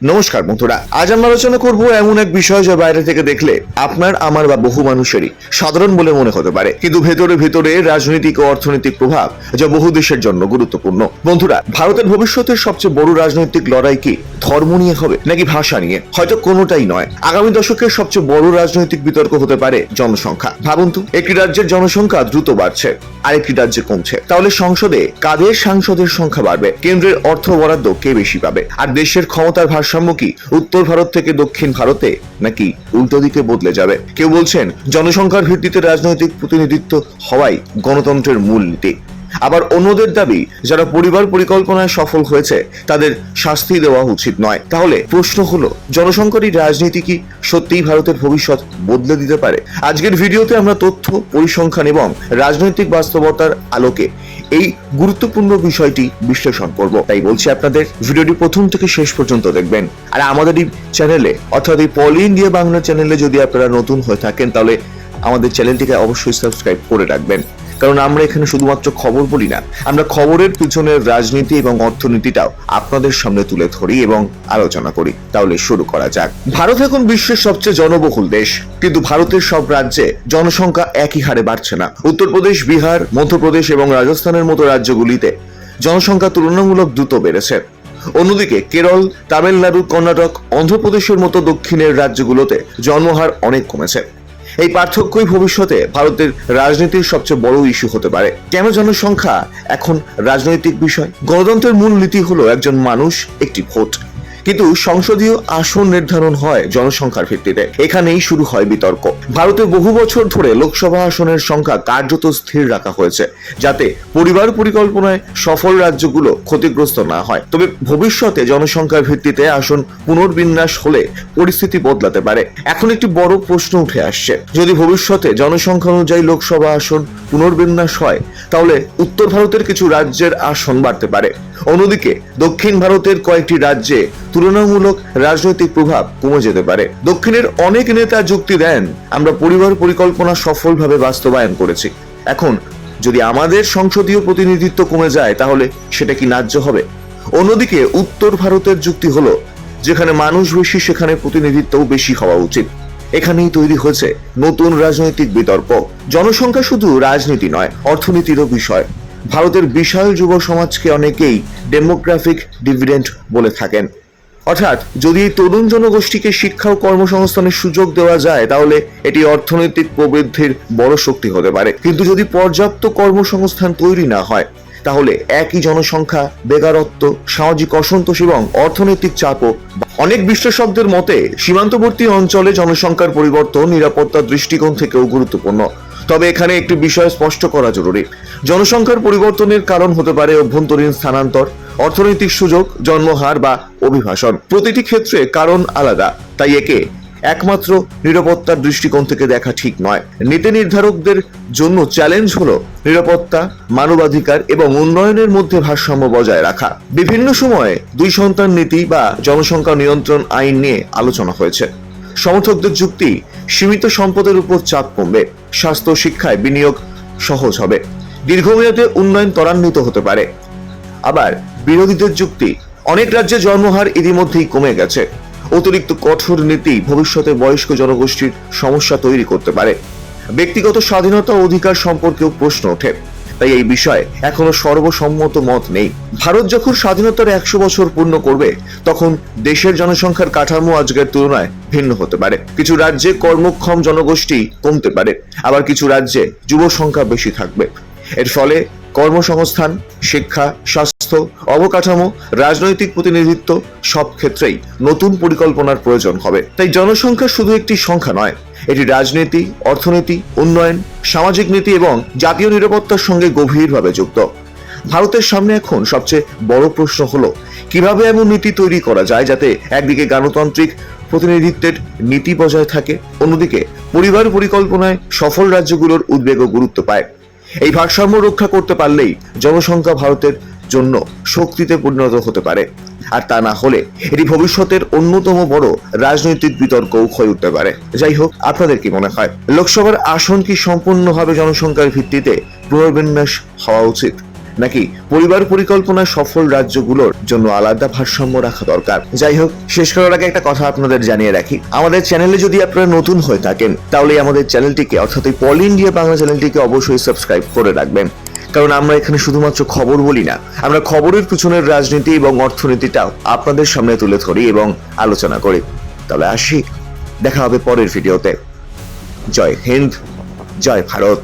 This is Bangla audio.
নমস্কার বন্ধুরা, আজ আমরা আলোচনা করব এমন এক বিষয় যা বাইরে থেকে দেখলে আপনার আমার বা বহু মানুষেরই সাধারণ বলে মনে হতে পারে, কিন্তু ভেতরে ভেতরে রাজনৈতিক ও অর্থনৈতিক প্রভাব যা বহু দেশের জন্য গুরুত্বপূর্ণ। বন্ধুরা, ভারতের ভবিষ্যতের সবচেয়ে বড় রাজনৈতিক লড়াই কি ধর্ম নিয়ে হবে নাকি ভাষা নিয়ে? হয়তো কোনোটাই নয়। আগামী দশকের সবচেয়ে বড় রাজনৈতিক বিতর্ক হতে পারে জনসংখ্যা। ভাবুন তো, একটি রাজ্যের জনসংখ্যা দ্রুত বাড়ছে, আরেকটি রাজ্যে কমছে, তাহলে সংসদে কাদের সাংসদের সংখ্যা বাড়বে? কেন্দ্রের অর্থ বরাদ্দ কে বেশি পাবে? আর দেশের ক্ষমতার ভারসাম্য কি উত্তর ভারত থেকে দক্ষিণ ভারতে নাকি উল্টো দিকে বদলে যাবে? কেউ বলছেন জনসংখ্যার ভিত্তিতে রাজনৈতিক প্রতিনিধিত্ব হওয়াই গণতন্ত্রের মূল নীতি। আবার অন্যদের দাবি যারা পরিবার পরিকল্পনায় সফল হয়েছে তাদের শাস্তি দেওয়া উচিত নয়। তাহলে প্রশ্ন হলো, জনসংখ্যার এই রাজনীতি কি সত্যিই ভারতের ভবিষ্যৎ বদলে দিতে পারে? আজকের ভিডিওতে আমরা তথ্য, পরিসংখ্যান এবং রাজনৈতিক বাস্তবতার আলোকে এই গুরুত্বপূর্ণ বিষয়টি বিশ্লেষণ করব। তাই বলছি আপনাদের ভিডিওটি প্রথম থেকে শেষ পর্যন্ত দেখবেন। আর আমাদের এই চ্যানেলে অর্থাৎ এই পলি ইন্ডিয়া বাংলা চ্যানেলে যদি আপনারা নতুন হয়ে থাকেন তাহলে আমাদের চ্যানেলটিকে অবশ্যই সাবস্ক্রাইব করে রাখবেন, কারণ আমরা এখানে শুধুমাত্র খবর বলি না, আমরা খবরের পিছনের রাজনীতি এবং অর্থনীতিটাও আপনাদের সামনে তুলে ধরি এবং আলোচনা করি। তাহলে শুরু করা যাক। ভারত এখন বিশ্বের সবচেয়ে জনবহুল দেশ, কিন্তু ভারতের সব রাজ্যে জনসংখ্যা একই হারে বাড়ছে না। উত্তরপ্রদেশ, বিহার, মধ্যপ্রদেশ এবং রাজস্থানের মতো রাজ্যগুলিতে জনসংখ্যা তুলনামূলক দ্রুত বেড়েছে। অন্যদিকে কেরল, তামিলনাড়ু, কর্ণাটক, অন্ধ্রপ্রদেশের মতো দক্ষিণের রাজ্যগুলোতে জন্মহার অনেক কমেছে। এই পার্থক্যই ভবিষ্যতে ভারতের রাজনীতির সবচেয়ে বড় ইস্যু হতে পারে। কেন জনসংখ্যা এখন রাজনৈতিক বিষয়? গণতন্ত্রের মূল নীতি হলো একজন মানুষ, একটি ভোট, কিন্তু সংসদীয় আসন নির্ধারণ হয় জনসংখ্যার ভিত্তিতে। এখানেই শুরু হয় বিতর্ক। ভারতে বহু বছর ধরে লোকসভা আসনের সংখ্যা কার্যত স্থির রাখা হয়েছে, যাতে পরিবার পরিকল্পনায় সফল রাজ্যগুলো ক্ষতিগ্রস্ত না হয়। তবে ভবিষ্যতে জনসংখ্যার ভিত্তিতে আসন পুনর্বিন্যাস হলে পরিস্থিতি বদলাতে পারে। এখন একটি বড় প্রশ্ন উঠে আসছে, যদি ভবিষ্যতে জনসংখ্যা অনুযায়ী লোকসভা আসন পুনর্বিন্যাস হয় তাহলে উত্তর ভারতের কিছু রাজ্যের আসন বাড়তে পারে, অন্যদিকে দক্ষিণ ভারতের কয়েকটি রাজ্যে তুলনামূলক রাজনৈতিক প্রভাব কমে যেতে পারে। দক্ষিণের অনেক নেতা যুক্তি দেন, আমরা পরিবার পরিকল্পনা সফলভাবে বাস্তবায়ন করেছি, এখন যদি আমাদের সংসদীয় প্রতিনিধিত্ব কমে যায় তাহলে সেটা কি ন্যায্য হবে? অন্যদিকে উত্তর ভারতের যুক্তি হলো, যেখানে মানুষ বেশি সেখানে প্রতিনিধিত্বও বেশি হওয়া উচিত। এখানেই তৈরি হয়েছে নতুন রাজনৈতিক বিতর্ক। জনসংখ্যা শুধু রাজনীতি নয়, অর্থনীতিরও বিষয়। ভারতের বিশাল যুব সমাজকে অনেকেই ডেমোগ্রাফিক ডিভিডেন্ড বলে থাকেন, অর্থাৎ যদি এই তরুণ জনগোষ্ঠীকে শিক্ষা ও কর্মসংস্থানের সুযোগ দেওয়া যায় তাহলে এটি অর্থনৈতিক প্রবৃদ্ধির বড় শক্তি হতে পারে। কিন্তু যদি পর্যাপ্ত কর্মসংস্থান তৈরি না হয় তাহলে একই জনসংখ্যা, বেকারত্ব, সামাজিক অসন্তোষ এবং অর্থনৈতিক চাপও। অনেক বিশ্লেষকদের মতে সীমান্তবর্তী অঞ্চলে জনসংখ্যার পরিবর্তন নিরাপত্তার দৃষ্টিকোণ থেকেও গুরুত্বপূর্ণ। তবে এখানে একটি বিষয় স্পষ্ট করা জরুরি, জনসংখ্যার পরিবর্তনের কারণ হতে পারে অভ্যন্তরীণ স্থানান্তর, অর্থনৈতিক সুযোগ, জন্মহার বা অভিবাসন। প্রতিটি ক্ষেত্রে কারণ আলাদা, তাই একে একমাত্র নিরাপত্তার দৃষ্টিকোণ থেকে দেখা ঠিক নয়। নীতি নির্ধারকদের জন্য চ্যালেঞ্জ হলো নিরাপত্তা, মানবাধিকার এবং উন্নয়নের মধ্যে ভারসাম্য বজায় রাখা। বিভিন্ন সময়ে দুই সন্তান নীতি বা জনসংখ্যা নিয়ন্ত্রণ আইন নিয়ে আলোচনা হয়েছে। সমর্থকদের যুক্তি, সীমিত সম্পদের উপর চাপ কমবে, স্বাস্থ্য শিক্ষায় বিনিয়োগ সহজ হবে, দীর্ঘমেয়াদে উন্নয়ন ত্বরান্বিত হতে পারে। আবার বিরোধীদের যুক্তি, অনেক রাজ্যে জন্মহার ইতিমধ্যেই কমে গেছে, অতিরিক্ত কঠোর নীতি ভবিষ্যতে বয়স্ক জনগোষ্ঠীর সমস্যা তৈরি করতে পারে। ব্যক্তিগত স্বাধীনতা ও অধিকার সম্পর্কেও প্রশ্ন ওঠে, তাই এই বিষয়ে এখনো সর্বসম্মত মত নেই। ভারত যখন স্বাধীনতার 100 বছর পূর্ণ করবে তখন দেশের জনসংখ্যার কাঠামো আজকের তুলনায় ভিন্ন হতে পারে। কিছু রাজ্যে কর্মক্ষম জনগোষ্ঠী কমতে পারে, আবার কিছু রাজ্যে যুব সংখ্যা বেশি থাকবে। এর ফলে কর্মসংস্থান, শিক্ষা, স্বাস্থ্য, অবকাঠামো, রাজনৈতিক প্রতিনিধিত্ব সব ক্ষেত্রেই নতুন পরিকল্পনার প্রয়োজন হবে। তাই জনসংখ্যা শুধু একটি সংখ্যা নয়, এটি রাজনীতি, অর্থনীতি, উন্নয়ন, সামাজিক নীতি এবং জাতীয় নিরাপত্তার সঙ্গে গভীরভাবে যুক্ত। ভারতের সামনে এখন সবচেয়ে বড় প্রশ্ন হলো কিভাবে এমন নীতি তৈরি করা যায় যাতে একদিকে গণতান্ত্রিক প্রতিনিধিত্বের নীতি বজায় থাকে, অন্যদিকে পরিবার পরিকল্পনায় সফল রাজ্যগুলোর উদ্বেগ ও গুরুত্ব পায়। এই ভারসাম্য রক্ষা করতে পারলেই জনসংখ্যা ভারতের জন্য শক্তিতে পরিণত হতে পারে, আর তা না হলে এটি ভবিষ্যতের অন্যতম বড় রাজনৈতিক বিতর্কও হয়ে উঠতে পারে। যাই হোক, আপনাদের কি মনে হয়, লোকসভার আসন কি সম্পূর্ণভাবে জনসংখ্যার ভিত্তিতে পুনর্বিন্যাস হওয়া উচিত, নাকি পরিবার পরিকল্পনা সফল রাজ্যগুলোর জন্য আলাদা ভারসাম্য রাখা দরকার? যাই হোক, শেষ করার আগে একটা কথা আপনাদের জানিয়ে রাখি, আমাদের চ্যানেলে যদি আপনারা নতুন হয়ে থাকেন তাহলে আমাদের চ্যানেলটিকে অর্থাৎ এই পল ইন্ডিয়া বাংলা চ্যানেলটিকে অবশ্যই সাবস্ক্রাইব করে রাখবেন। কারণ আমরা এখানে শুধুমাত্র খবর বলি না, আমরা খবরের পিছনের রাজনীতি এবং অর্থনীতিটাও আপনাদের সামনে তুলে ধরি এবং আলোচনা করি। তাহলে আসি, দেখা হবে পরের ভিডিওতে। জয় হিন্দ, জয় ভারত।